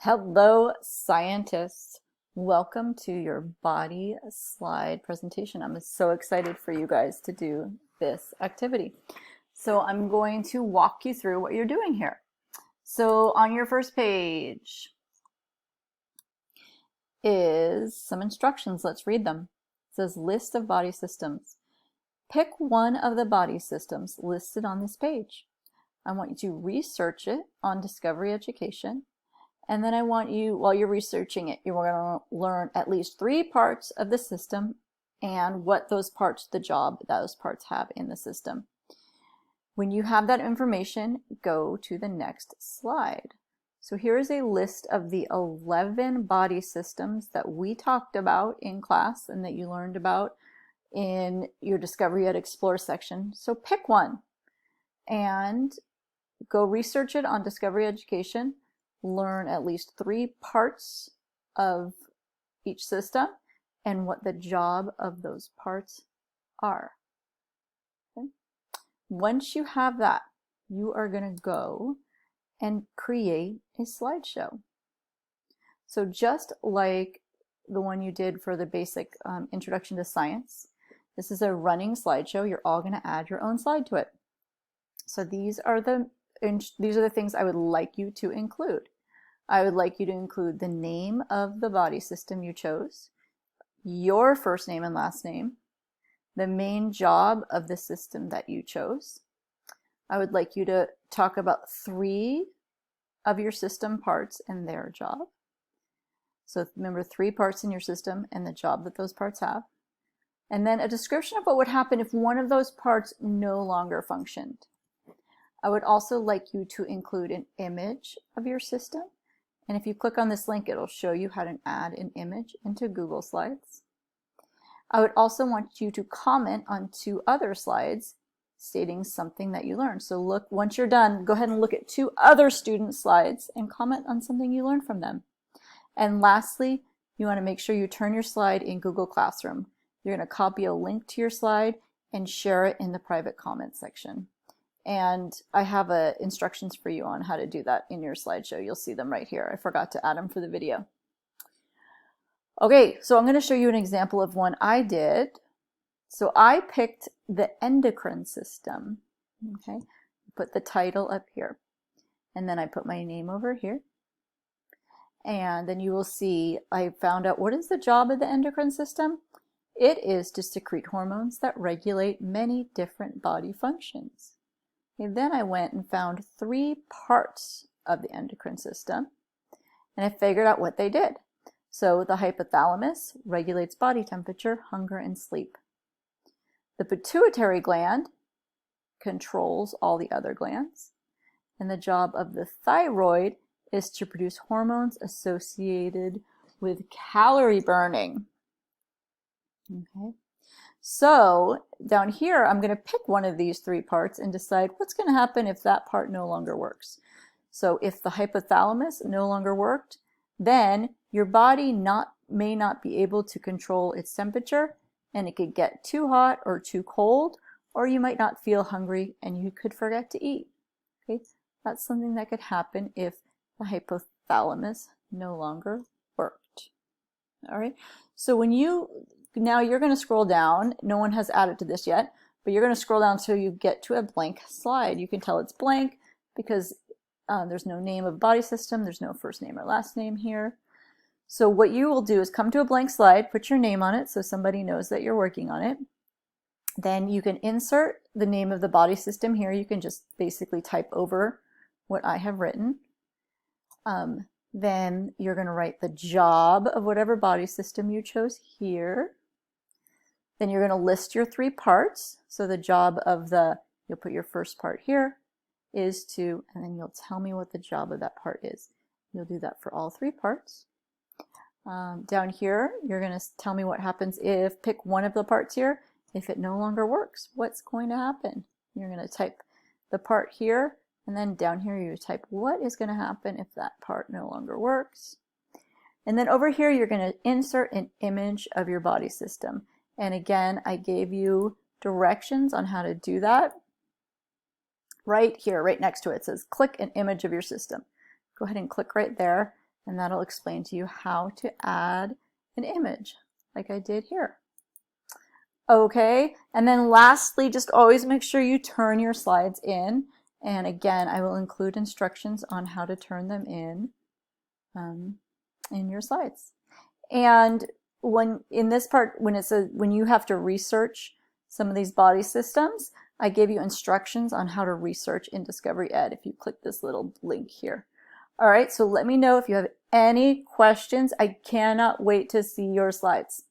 Hello, scientists. Welcome to your body slide presentation. I'm so excited for you guys to do this activity. So I'm going to walk you through what you're doing here. So on your first page is some instructions. Let's read them. It says list of body systems. Pick one of the body systems listed on this page. I want you to research it on Discovery Education. And then I want you, while you're researching it, you're going to learn at least 3 parts of the system and what those parts, the job those parts have in the system. When you have that information, go to the next slide. So here is a list of the 11 body systems that we talked about in class and that you learned about in your Discovery Ed Explore section. So pick one and go research it on Discovery Education. Learn at least 3 parts of each system and what the job of those parts are. Okay? Once you have that, you are going to go and create a slideshow. So just like the one you did for the basic introduction to science, this is a running slideshow. You're all going to add your own slide to it. So these are the things I would like you to include. I would like you to include the name of the body system you chose, your first name and last name, the main job of the system that you chose. I would like you to talk about 3 of your system parts and their job. So remember 3 parts in your system and the job that those parts have. And then a description of what would happen if one of those parts no longer functioned. I would also like you to include an image of your system. And if you click on this link, it'll show you how to add an image into Google Slides. I would also want you to comment on 2 other slides stating something that you learned. So look, once you're done, go ahead and look at 2 other student slides and comment on something you learned from them. And lastly, you want to make sure you turn your slide in Google Classroom. You're going to copy a link to your slide and share it in the private comment section. And I have instructions for you on how to do that in your slideshow. You'll see them right here. I forgot to add them for the video. Okay, so I'm going to show you an example of one I did. So I picked the endocrine system. Okay, put the title up here. And then I put my name over here. And then you will see I found out what is the job of the endocrine system. It is to secrete hormones that regulate many different body functions. Okay, then I went and found 3 parts of the endocrine system, and I figured out what they did. So the hypothalamus regulates body temperature, hunger, and sleep. The pituitary gland controls all the other glands, and the job of the thyroid is to produce hormones associated with calorie burning. Okay. So down here, I'm going to pick one of these 3 parts and decide what's going to happen if that part no longer works. So if the hypothalamus no longer worked, then your body may not be able to control its temperature, and it could get too hot or too cold, or you might not feel hungry and you could forget to eat. Okay, that's something that could happen if the hypothalamus no longer worked. All right, so now you're going to scroll down. No one has added to this yet, but you're going to scroll down until you get to a blank slide. You can tell it's blank because there's no name of body system. There's no first name or last name here. So what you will do is come to a blank slide, put your name on it so somebody knows that you're working on it. Then you can insert the name of the body system here. You can just basically type over what I have written. Then you're going to write the job of whatever body system you chose here. Then you're going to list your 3 parts. So the job of you'll put your first part here is and then you'll tell me what the job of that part is. You'll do that for all 3 parts. Down here, you're going to tell me what happens if, pick one of the parts here, if it no longer works. What's going to happen? You're going to type the part here, and then down here you type what is going to happen if that part no longer works. And then over here, you're going to insert an image of your body system. And again, I gave you directions on how to do that. Right here, right next to it, says click an image of your system. Go ahead and click right there. And that'll explain to you how to add an image like I did here. Okay, and then lastly, just always make sure you turn your slides in. And again, I will include instructions on how to turn them in your slides. And in this part, when you have to research some of these body systems, I gave you instructions on how to research in Discovery Ed if you click this little link here. All right, so let me know if you have any questions. I cannot wait to see your slides.